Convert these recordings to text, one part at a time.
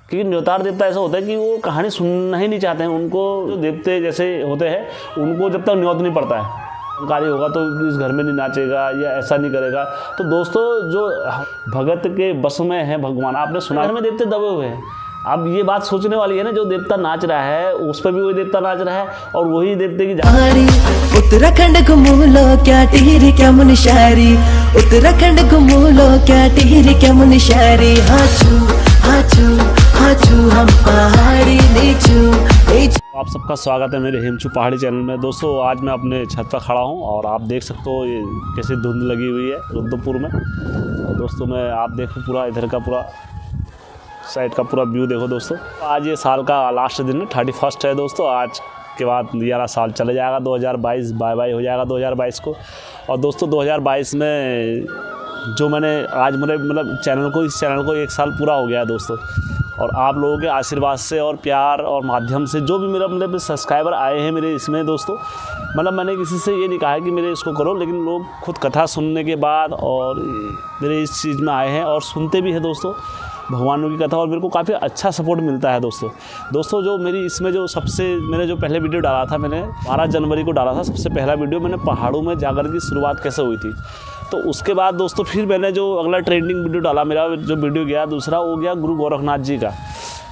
क्योंकि न्योतार देवता ऐसा होता है कि वो कहानी सुनना ही नहीं चाहते हैं। उनको जो देवते जैसे होते हैं उनको जब तक न्योत नहीं पड़ता है, कार्य होगा तो इस घर में नहीं नाचेगा या ऐसा नहीं करेगा। तो दोस्तों जो भगत के बस में है भगवान, आपने सुना घर में देवते दबे हुए हैं। अब ये बात सोचने वाली है ना, जो देवता नाच रहा है उस पर भी वही देवता नाच रहा है और वही देवते की उत्तराखंड घुमूलो क्या टिहरी क्या मुनिशारी, उत्तराखंड घुमूलो क्या टिहरी क्या मुनिशारी। हाचू हाचू हाचू हम पहाड़ी नीचू। आप सबका स्वागत है मेरे हेमचू पहाड़ी चैनल में। दोस्तों आज मैं अपने छत पर खड़ा हूँ और आप देख सकते हो ये कैसे धुंध लगी हुई है रुद्रपुर में। और दोस्तों मैं आप देखो पूरा इधर का पूरा साइड का पूरा व्यू देखो दोस्तों। आज ये साल का लास्ट दिन है, 31 है दोस्तों। आज के बाद 11 साल चले जाएगा 2022, बाय बाय हो जाएगा 2022 को। और दोस्तों 2022 में जो मैंने आज मेरे इस चैनल को 1 साल पूरा हो गया है दोस्तों। और आप लोगों के आशीर्वाद से और प्यार और माध्यम से जो भी मेरा सब्सक्राइबर आए हैं मेरे इसमें दोस्तों, मैंने किसी से ये नहीं कहा है कि मेरे इसको करो, लेकिन लोग खुद कथा सुनने के बाद और मेरे इस चीज़ में आए हैं और सुनते भी हैं दोस्तों भगवानों की कथा, और मेरे को काफ़ी अच्छा सपोर्ट मिलता है दोस्तों। जो मेरी इसमें जो मैंने जो पहले वीडियो डाला था, मैंने 12 जनवरी को डाला था सबसे पहला वीडियो। मैंने पहाड़ों में जाकर की शुरुआत कैसे हुई थी। तो उसके बाद दोस्तों फिर मैंने जो अगला ट्रेंडिंग वीडियो डाला, मेरा जो वीडियो गया दूसरा वो गया गुरु गोरखनाथ जी का।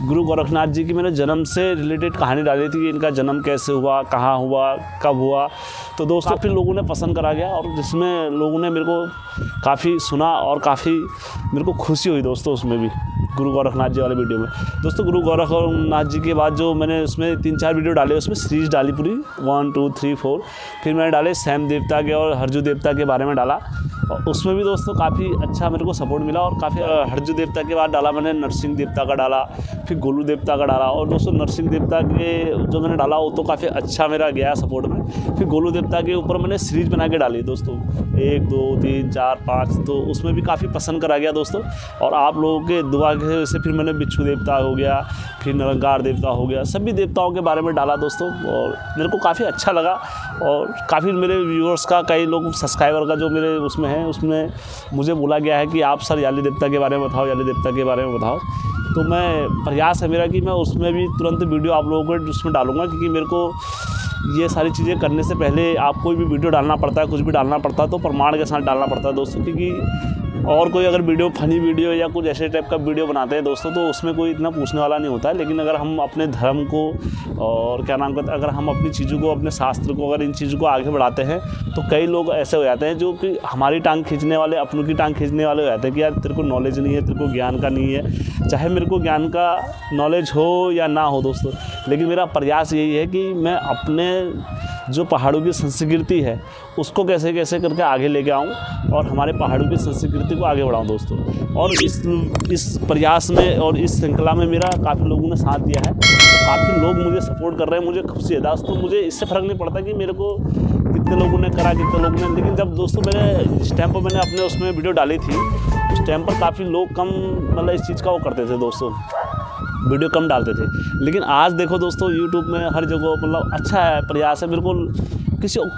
गुरु गोरखनाथ जी की मैंने जन्म से रिलेटेड कहानी डाली थी कि इनका जन्म कैसे हुआ, कहाँ हुआ, कब हुआ। तो दोस्तों फिर लोगों ने पसंद करा गया और जिसमें लोगों ने मेरे को काफ़ी सुना और काफ़ी मेरे को खुशी हुई दोस्तों उसमें भी, गुरु गोरखनाथ जी वाले वीडियो में। दोस्तों गुरु गोरखनाथ जी के बाद जो मैंने उसमें 3-4 वीडियो डाले, उसमें सीरीज डाली पूरी 1, 2, 3, 4। फिर मैंने डाले सैम देवता के और हरजू देवता के बारे में डाला, और उसमें भी दोस्तों काफ़ी अच्छा मेरे को सपोर्ट मिला। और काफ़ी हरजू देवता के बाद डाला मैंने नरसिंह देवता का डाला, फिर गोलू देवता का डाला। और दोस्तों नरसिंह देवता के जो मैंने डाला वो तो काफ़ी अच्छा मेरा गया सपोर्ट में। फिर गोलू देवता के ऊपर मैंने सीरीज बना के डाली दोस्तों, 1, 2, 3, 4, 5। तो उसमें भी काफ़ी पसंद करा गया दोस्तों। और आप लोगों के दुआ के वजह से फिर मैंने बिच्छू देवता हो गया, फिर निरंकार देवता हो गया, सभी देवताओं के बारे में डाला दोस्तों। और मेरे को काफ़ी अच्छा लगा और काफ़ी मेरे व्यूअर्स का, कई लोग सब्सक्राइबर का जो मेरे उसमें है, उसमें मुझे बोला गया है कि आप सर याली देवता के बारे में बताओ, याली देवता के बारे में बताओ। तो मैं प्रयास है मेरा कि मैं उसमें भी तुरंत वीडियो आप लोगों को उसमें डालूँगा, क्योंकि मेरे को ये सारी चीज़ें करने से पहले आप कोई भी वीडियो डालना पड़ता है, कुछ भी डालना पड़ता है तो प्रमाण के साथ डालना पड़ता है दोस्तों। क्योंकि और कोई अगर वीडियो फनी वीडियो या कुछ ऐसे टाइप का वीडियो बनाते हैं दोस्तों तो उसमें कोई इतना पूछने वाला नहीं होता है। लेकिन अगर हम अपने धर्म को और क्या नाम कहते हैं, अगर हम अपनी चीज़ों को, अपने शास्त्र को, अगर इन चीज़ों को आगे बढ़ाते हैं तो कई लोग ऐसे हो जाते हैं जो कि हमारी टांग खींचने वाले, अपनों की टांग खींचने वाले हो जाते हैं कि यार तेरे को नॉलेज नहीं है, तेरे को ज्ञान का नहीं है। चाहे मेरे को ज्ञान का नॉलेज हो या ना हो दोस्तों, लेकिन मेरा प्रयास यही है कि मैं अपने जो पहाड़ों की संस्कृति है उसको कैसे कैसे करके आगे लेके आऊँ और हमारे पहाड़ों की संस्कृति को आगे बढ़ाऊँ दोस्तों। और इस प्रयास में और इस श्रृंखला में मेरा काफ़ी लोगों ने साथ दिया है, काफ़ी लोग मुझे सपोर्ट कर रहे हैं, मुझे खुशी है दोस्तों। मुझे इससे फ़र्क नहीं पड़ता कि मेरे को कितने लोगों ने करा, कितने लोगों ने। लेकिन जब दोस्तों मैंने जिस टाइम पर मैंने अपने उसमें वीडियो डाली थी, उस टाइम पर काफ़ी लोग कम इस चीज़ का वो करते थे दोस्तों, वीडियो कम डालते थे। लेकिन आज देखो दोस्तों यूट्यूब में हर जगह अच्छा है, प्रयास है। बिल्कुल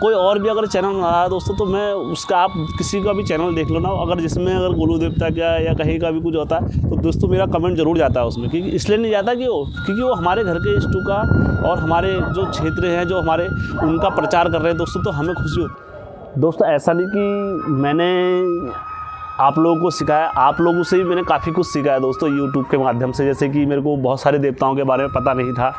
कोई और भी अगर चैनल बना रहा है दोस्तों तो मैं उसका, आप किसी का भी चैनल देख लो ना, अगर जिसमें अगर गोलू देवता का या कहीं का भी कुछ होता है तो दोस्तों मेरा कमेंट ज़रूर जाता है उसमें। क्योंकि इसलिए नहीं जाता क्योंकि वो हमारे घर के इष्टों का और हमारे जो क्षेत्र हैं जो हमारे, उनका प्रचार कर रहे हैं दोस्तों, तो हमें खुशी होती है दोस्तों। ऐसा नहीं कि मैंने आप लोगों को सिखाया, आप लोगों से भी मैंने काफ़ी कुछ सीखा है दोस्तों यूट्यूब के माध्यम से। जैसे कि मेरे को बहुत सारे देवताओं के बारे में पता नहीं था,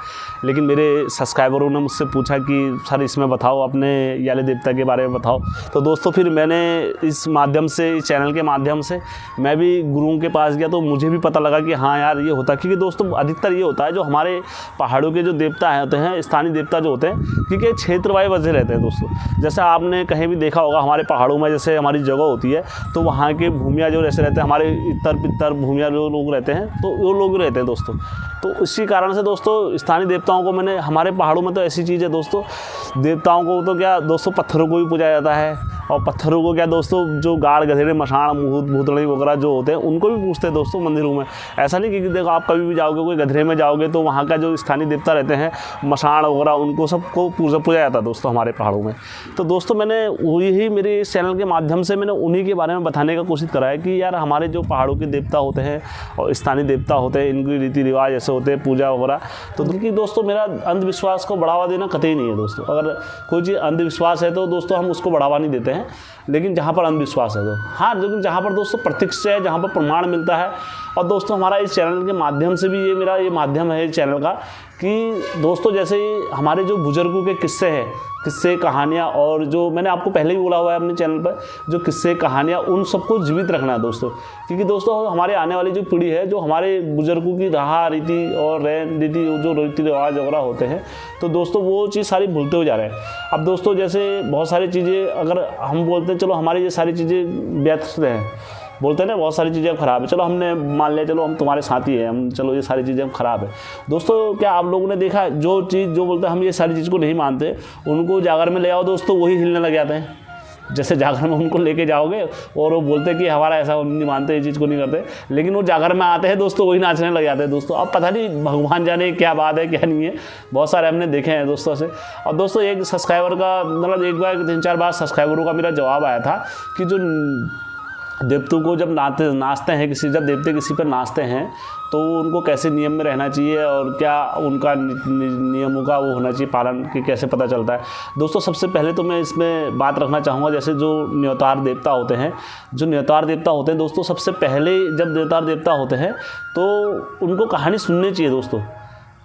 लेकिन मेरे सब्सक्राइबरों ने मुझसे पूछा कि सर इसमें बताओ, अपने याले देवता के बारे में बताओ। तो दोस्तों फिर मैंने इस माध्यम से, इस चैनल के माध्यम से मैं भी गुरुओं के पास गया तो मुझे भी पता लगा कि हाँ यार ये होता है। क्योंकि दोस्तों अधिकतर ये होता है जो हमारे पहाड़ों के जो देवता होते हैं, स्थानीय देवता जो होते हैं, क्योंकि क्षेत्रवाई बसे रहते हैं दोस्तों। जैसे आपने कहीं भी देखा होगा हमारे पहाड़ों में, जैसे हमारी जगह होती है तो वहाँ के भूमिया जो ऐसे रहते हैं, हमारे इतर पितर भूमिया जो लोग रहते हैं, तो वो लोग रहते हैं दोस्तों। तो इसी कारण से दोस्तों स्थानीय देवताओं को मैंने, हमारे पहाड़ों में तो ऐसी चीज़ है दोस्तों, देवताओं को तो क्या दोस्तों पत्थरों को भी पूजा जाता है, और पत्थरों को क्या दोस्तों, जो गाड़ गधेड़े मशाण भूतड़ी वगैरह जो होते हैं उनको भी पूजते हैं दोस्तों मंदिरों में। ऐसा नहीं कि देखो आप कभी भी जाओगे कोई गधरे में जाओगे तो वहाँ का जो स्थानीय देवता रहते हैं मशाण वगैरह उनको सबको पूजा जाता है दोस्तों हमारे पहाड़ों में। तो दोस्तों मैंने यही मेरे इस चैनल के माध्यम से मैंने उन्हीं के बारे में बताने का कोशिश करा है कि यार हमारे जो पहाड़ों के देवता होते हैं और स्थानीय देवता होते हैं, इनकी रीति रिवाज ऐसे होते हैं, पूजा वगैरह। तो क्योंकि दोस्तों मेरा अंधविश्वास को बढ़ावा देना कतई नहीं है दोस्तों। अगर कोई चीज़ अंधविश्वास है तो दोस्तों हम उसको बढ़ावा नहीं देते हैं, लेकिन जहाँ पर अंधविश्वास है तो हाँ, लेकिन जहाँ पर दोस्तों प्रत्यक्ष है, जहाँ पर प्रमाण मिलता है। और दोस्तों हमारा इस चैनल के माध्यम से भी मेरा ये माध्यम है इस चैनल का कि दोस्तों जैसे हमारे जो बुजुर्गों के किस्से हैं, किस्से कहानियाँ, और जो मैंने आपको पहले भी बोला हुआ है अपने चैनल पर, जो किस्से कहानियाँ उन सबको जीवित रखना है दोस्तों। क्योंकि दोस्तों हमारे आने वाली जो पीढ़ी है, जो हमारे बुजुर्गों की रहा रीति और रहन रीति, जो रीति रिवाज वगैरह होते हैं, तो दोस्तों वो चीज़ सारी भूलते हो जा रहे हैं। अब दोस्तों जैसे बहुत सारी चीज़ें अगर हम बोलते हैं चलो हमारी ये सारी चीज़ें व्यस्त हैं, बोलते हैं ना बहुत सारी चीज़ें अब ख़राब है, चलो हमने मान लिया चलो हम तुम्हारे साथी हैं, हम चलो ये सारी चीज़ें अब ख़राब है। दोस्तों क्या आप लोगों ने देखा जो चीज़ जो बोलते हैं हम ये सारी चीज़ को नहीं मानते, उनको जागर में ले आओ दोस्तों वही हिलने लग जाते हैं। जैसे जागर में उनको लेके जाओगे और वो बोलते हैं कि हमारा ऐसा नहीं मानते, ये चीज़ को नहीं करते, लेकिन वो जागर में आते हैं दोस्तों वही नाचने लग जाते हैं दोस्तों। अब पता नहीं भगवान जाने क्या बात है क्या नहीं है, बहुत सारे हमने देखे हैं दोस्तों से। और दोस्तों एक सब्सक्राइबर का मतलब एक बार 3-4 बार सब्सक्राइबरों का मेरा जवाब आया था कि जो देवतों को जब नाचते हैं किसी, जब देवते किसी पर नाचते हैं तो उनको कैसे नियम में रहना चाहिए और क्या उनका नियमों का वो होना चाहिए पालन, कि कैसे पता चलता है। दोस्तों सबसे पहले तो मैं इसमें बात रखना चाहूँगा, जैसे जो न्योतार देवता होते हैं, जो न्योतार देवता होते हैं दोस्तों, सबसे पहले जब न्योतार देवता होते हैं तो उनको कहानी सुननी चाहिए दोस्तों।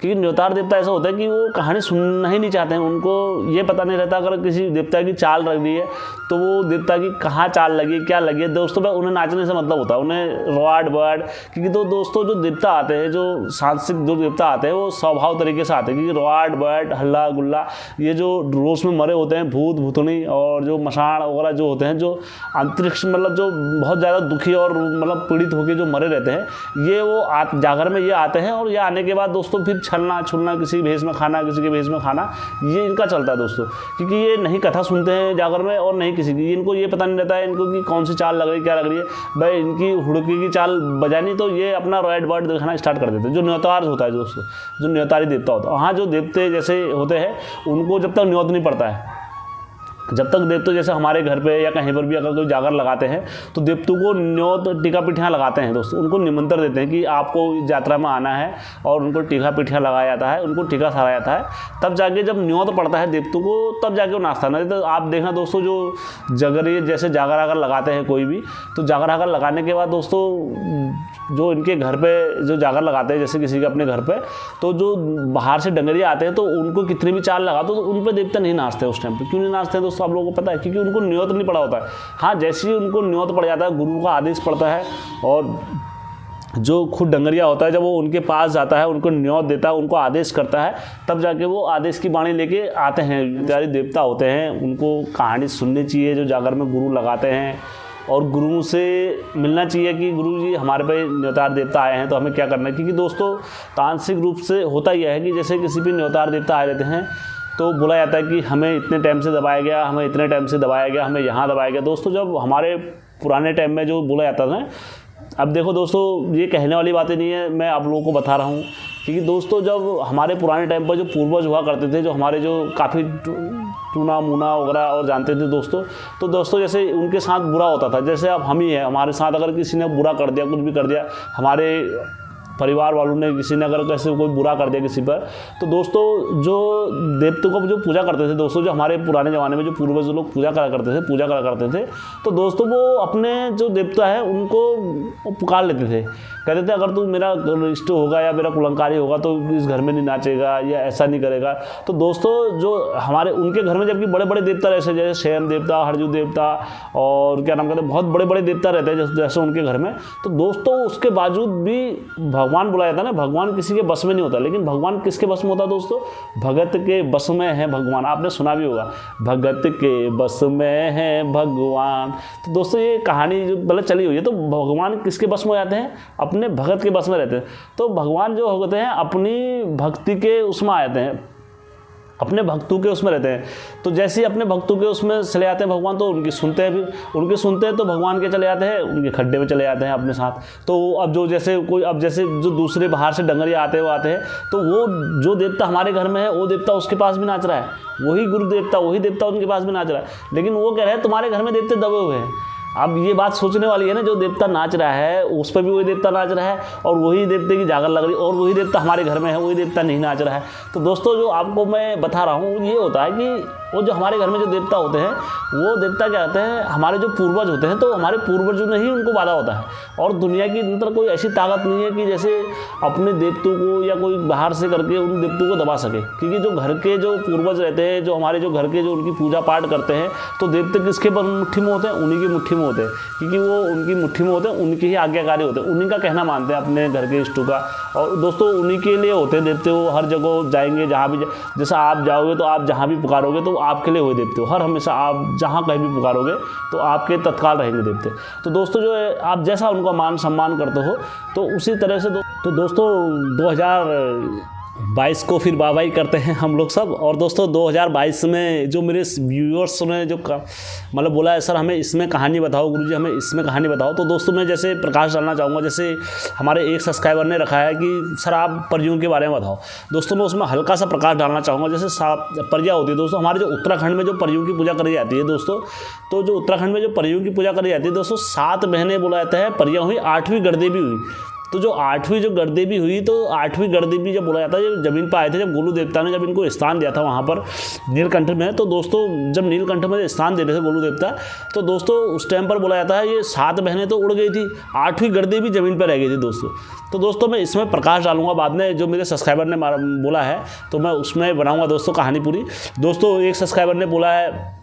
क्योंकि न्योतार देवता ऐसा होता है कि वो कहानी सुनना ही नहीं चाहते हैं, उनको ये पता नहीं रहता अगर किसी देवता की चाल लग रही है तो वो देवता की कहाँ चाल लगी क्या लगी है दोस्तों। भाई उन्हें नाचने से मतलब होता है, उन्हें रॉड वर्ड, क्योंकि तो दोस्तों जो देवता आते हैं, जो सांस्कृतिक जो देवता आते हैं वो स्वभाव तरीके से आते हैं, क्योंकि रॉड वर्ड हल्ला गुल्ला, ये जो रोज में मरे होते हैं भूत भूतनी और जो मशाण वगैरह जो होते हैं, जो अंतरिक्ष मतलब जो बहुत ज़्यादा दुखी और मतलब पीड़ित होकर जो मरे रहते हैं, ये वो जागर में ये आते हैं। और ये आने के बाद दोस्तों फिर छलना छुलना, किसी भेष में खाना किसी के भेष में खाना, ये इनका चलता है दोस्तों। क्योंकि ये नहीं कथा सुनते हैं जागर में और नहीं किसी की, इनको ये पता नहीं रहता है इनको कि कौन सी चाल लग रही है क्या लग रही है। भाई इनकी हुड़की की चाल बजानी तो ये अपना रॉड वर्ड दिखाना स्टार्ट कर देते हैं। जो न्योतार होता है दोस्तों, जो न्योतारी देवता होता है, वहाँ जो देवते जैसे होते हैं उनको जब तक न्योत नहीं पड़ता है, जब तक देवतों जैसे हमारे घर पे या कहीं पर भी अगर कोई जागर लगाते हैं तो देवतों को न्योत टीका पिठियाँ लगाते हैं दोस्तों, उनको निमंत्रण देते हैं कि आपको यात्रा में आना है और उनको टीका पिठियाँ लगाया जाता है, उनको टीका सराया जाता है, तब जाके जब न्योत पड़ता है देवतों को तब जाके वो नाचता है। तो आप देखना दोस्तों जो जगरिए जैसे जागर आगर लगाते हैं कोई भी, तो जागर आगर लगाने के बाद दोस्तों जो इनके घर पे जो जागर लगाते हैं जैसे किसी के अपने घर पे, तो जो बाहर से डंगरिया आते हैं तो उनको कितनी भी चाल लगा तो उन पर देवता नहीं नाचते उस टाइम पे। क्यों नहीं नाचते हैं दोस्तों आप लोगों को पता है? क्योंकि उनको न्योत नहीं पड़ा होता है। हाँ, जैसे ही उनको न्योत पड़ जाता है, गुरु का आदेश पड़ता है और जो खुद डंगरिया होता है जब वो उनके पास जाता है, उनको न्योत देता है, उनको आदेश करता है, तब जाके वो आदेश की बाणी लेके आते हैं। सारे देवता होते हैं, उनको कहानी सुननी चाहिए जो जागर में गुरु लगाते हैं, और गुरुओं से मिलना चाहिए कि गुरु जी हमारे पे न्योतार देवता आए हैं तो हमें क्या करना है। क्योंकि दोस्तों तांत्रिक रूप से होता यह है कि जैसे किसी भी न्योतार देवता आए रहते हैं तो बोला जाता है कि हमें इतने टाइम से दबाया गया, हमें इतने टाइम से दबाया गया, हमें यहाँ दबाया गया। दोस्तों जब हमारे पुराने टाइम में जो बोला जाता था, अब देखो दोस्तों ये कहने वाली बातें नहीं है, मैं आप लोगों को बता रहा हूँ। क्योंकि दोस्तों जब हमारे पुराने टाइम पर जो पूर्वज हुआ करते थे, जो हमारे जो काफ़ी टूना मुना वगैरह और जानते थे दोस्तों, तो दोस्तों जैसे उनके साथ बुरा होता था, जैसे अब हम ही हैं, हमारे साथ अगर किसी ने बुरा कर दिया, कुछ भी कर दिया, हमारे परिवार वालों ने किसी ने अगर कैसे कोई बुरा कर दिया किसी पर, तो दोस्तों जो देवताओं को जो पूजा करते थे दोस्तों, जो हमारे पुराने ज़माने में जो पूर्वज लोग पूजा करा करते थे, तो दोस्तों वो अपने जो देवता है उनको पुकार लेते थे, कहते थे अगर तू मेरा इष्ट होगा या मेरा कुलंकारी होगा तो इस घर में नहीं नाचेगा या ऐसा नहीं करेगा। तो दोस्तों जो हमारे उनके घर में जबकि बड़े बड़े देवता रहते, जैसे शयन देवता, हरजू देवता और क्या नाम कहते हैं, बहुत बड़े बड़े देवता रहते हैं जैसे उनके घर में, तो दोस्तों उसके बावजूद भी भगवान बुलाया जाता है ना, भगवान किसी के बस में नहीं होता। लेकिन भगवान किसके बस में होता है दोस्तों? भगत के बस में है भगवान। आपने सुना भी होगा, भगत के बस में है भगवान। तो दोस्तों ये कहानी जो मतलब चली हुई है, तो भगवान किसके बस में हो जाते हैं? अपने भगत के बस में रहते हैं। तो भगवान जो होते हैं अपनी भक्ति के उसमें आ जाते हैं, अपने भक्तों के उसमें रहते हैं। तो जैसे ही अपने भक्तों के उसमें चले जाते हैं भगवान, तो उनकी सुनते हैं, फिर उनके सुनते हैं तो भगवान के चले जाते हैं, उनके खड्डे में चले जाते हैं अपने साथ। तो अब जो जैसे जो दूसरे बाहर से डंगरिया आते हैं, तो वो जो देवता हमारे घर में है वो देवता उसके पास भी नाच रहा है, वही गुरु देवता वही देवता उनके पास भी नाच रहा है, लेकिन वो कह रहे हैं तुम्हारे घर में देवते दबे हुए हैं। अब ये बात सोचने वाली है ना, जो देवता नाच रहा है उस पर भी वही देवता नाच रहा है, और वही देवते की जागर लग रही है, और वही देवता हमारे घर में है, वही देवता नहीं नाच रहा है। तो दोस्तों जो आपको मैं बता रहा हूँ ये होता है कि वो जो हमारे घर में जो देवता होते हैं वो देवता क्या होते हैं, हमारे जो पूर्वज होते हैं, तो हमारे पूर्वजों ने ही उनको बांधा होता है। और दुनिया की अंदर कोई ऐसी ताकत नहीं है कि जैसे अपने देवतों को या कोई बाहर से करके उन देवतों को दबा सके, क्योंकि जो घर के जो पूर्वज रहते हैं, जो हमारे जो घर के जो उनकी पूजा पाठ करते हैं, तो देवते किसके मुट्ठी में होते हैं, उन्हीं की मुट्ठी में होते हैं, क्योंकि वो उनकी मुट्ठी में होते हैं, उनकी ही आज्ञाकारी होते हैं, उन्हीं का कहना मानते हैं अपने घर के इष्टों का। और दोस्तों उन्हीं के लिए होते हैं देवते, वो हर जगह जाएंगे, जहाँ भी जैसा आप जाओगे तो आप जहाँ भी पुकारोगे तो आपके लिए हुए देवते हो, हर हमेशा आप जहाँ कहीं भी पुकारोगे तो आपके तत्काल रहेंगे देवते। तो दोस्तों जो है आप जैसा उनका मान सम्मान करते हो तो उसी तरह से तो दोस्तों 2022 को फिर बाई करते हैं हम लोग सब। और दोस्तों 2022 में जो मेरे व्यूअर्स ने जो मतलब बोला है सर हमें इसमें कहानी बताओ गुरुजी, हमें इसमें कहानी बताओ, तो दोस्तों मैं जैसे प्रकाश डालना चाहूँगा। जैसे हमारे एक सब्सक्राइबर ने रखा है कि सर आप परियों के बारे में बताओ, दोस्तों मैं उसमें हल्का सा प्रकाश डालना चाहूँगा। जैसे परियाँ होती है दोस्तों, हमारे जो उत्तराखंड में जो परियों की पूजा करी जाती है दोस्तों, तो जो उत्तराखंड में जो परियों की पूजा करी जाती है दोस्तों, 7 महीने बोला जाता है परियाँ हुई, 8वीं गणदेवी हुई। तो जो 8वीं जो गणदेवी हुई, तो 8वीं गणदेवी जब बोला जाता है, जब जमीन पर आए थे, जब गोलू देवता ने जब इनको स्थान दिया था वहाँ पर नीलकंठ में, तो दोस्तों जब नीलकंठ में स्थान दे रहे थे गोलू देवता, तो दोस्तों उस टाइम पर बोला जाता है ये 7 बहनें तो उड़ गई थी, 8वीं गणदेवी जमीन पर रह गई थी दोस्तों। तो दोस्तों मैं इसमें प्रकाश डालूंगा बाद में, जो मेरे सब्सक्राइबर ने बोला है तो मैं उसमें बनाऊँगा दोस्तों कहानी पूरी। दोस्तों एक सब्सक्राइबर ने बोला है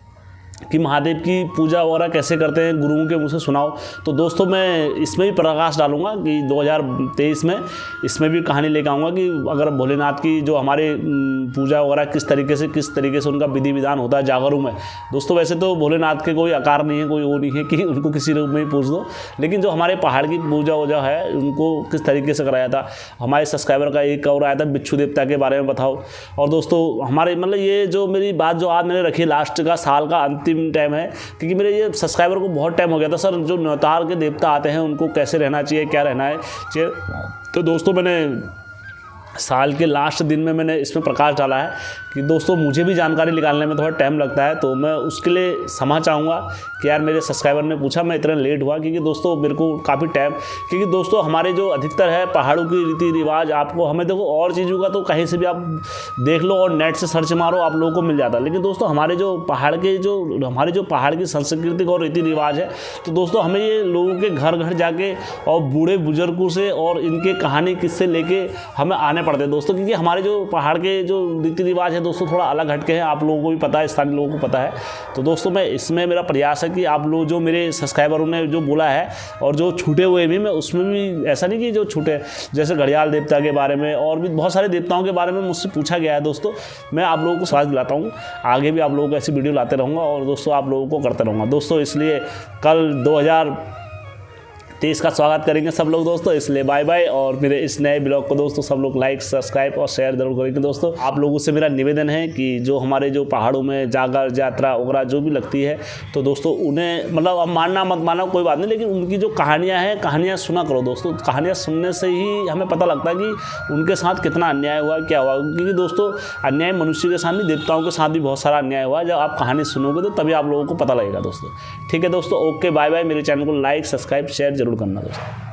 कि महादेव की पूजा वगैरह कैसे करते हैं, गुरुओं के मुँह से सुनाओ। तो दोस्तों मैं इसमें भी प्रकाश डालूंगा कि 2023 में इसमें भी कहानी लेकर आऊँगा कि अगर भोलेनाथ की जो हमारे पूजा वगैरह किस तरीके से उनका विधि विधान होता है जागरों में। दोस्तों वैसे तो भोलेनाथ के कोई आकार नहीं है, कोई वो नहीं है कि उनको किसी रूप में ही पूछ दो, लेकिन जो हमारे पहाड़ की पूजा वूजा है उनको किस तरीके से कराया था। हमारे सब्सक्राइबर का एक और आया था बिच्छू देवता के बारे में बताओ। और दोस्तों हमारे मतलब ये जो मेरी बात जो आज मैंने रखी लास्ट का साल का अंतिम टाइम है, क्योंकि मेरे ये सब्सक्राइबर को बहुत टाइम हो गया था सर जो नवतार के देवता आते हैं उनको कैसे रहना चाहिए, क्या रहना है चाहिए। तो दोस्तों मैंने साल के लास्ट दिन में मैंने इसमें प्रकाश डाला है कि दोस्तों मुझे भी जानकारी निकालने में थोड़ा टाइम लगता है, तो मैं उसके लिए क्षमा चाहूँगा कि यार मेरे सब्सक्राइबर ने पूछा मैं इतना लेट हुआ, क्योंकि दोस्तों मेरे को काफ़ी टाइम, क्योंकि दोस्तों हमारे जो अधिकतर है पहाड़ों की रीति रिवाज, आपको हमें देखो और चीज़ों का तो कहीं से भी आप देख लो और नेट से सर्च मारो आप लोगों को मिल जाता है, लेकिन दोस्तों हमारे जो पहाड़ की सांस्कृतिक और रीति रिवाज है, तो दोस्तों हमें ये लोगों के घर घर जाके और बूढ़े बुजुर्गों से और इनके कहानी किस्से लेके हमें आने पड़ते हैं दोस्तों, क्योंकि हमारे जो पहाड़ के जो रीति रिवाज है दोस्तों थोड़ा अलग हटके हैं, आप लोगों को भी पता है, स्थानीय लोगों को पता है। तो दोस्तों मैं इसमें मेरा प्रयास है कि आप लोग जो मेरे सब्सक्राइबरों ने जो बोला है और जो छूटे हुए भी, मैं उसमें भी ऐसा नहीं कि जो छूटे, जैसे घड़ियाल देवता के बारे में और भी बहुत सारे देवताओं के बारे में मुझसे पूछा गया है दोस्तों, मैं आप लोगों को स्वाद दिलाता हूँ, आगे भी आप लोगों को ऐसी वीडियो लाते रहूँगा और दोस्तों आप लोगों को करते रहूँगा दोस्तों। इसलिए कल 2023 का स्वागत करेंगे सब लोग दोस्तों, इसलिए बाय बाय। और मेरे इस नए ब्लॉग को दोस्तों सब लोग लाइक सब्सक्राइब और शेयर जरूर करेंगे दोस्तों। आप लोगों से मेरा निवेदन है कि जो हमारे जो पहाड़ों में जागर यात्रा वगैरह जो भी लगती है, तो दोस्तों उन्हें मतलब अब मानना मत माना कोई बात नहीं, लेकिन उनकी जो कहानियाँ हैं कहानियाँ सुना करो दोस्तों। कहानियाँ सुनने से ही हमें पता लगता है कि उनके साथ कितना अन्याय हुआ, क्या हुआ, क्योंकि दोस्तों अन्याय मनुष्य के साथ नहीं, देवताओं के साथ भी बहुत सारा अन्याय हुआ। जब आप कहानी सुनोगे तो तभी आप लोगों को पता लगेगा दोस्तों। ठीक है दोस्तों, ओके बाय बाय। मेरे चैनल को लाइक सब्सक्राइब शेयर जरूर करना दोस्तों।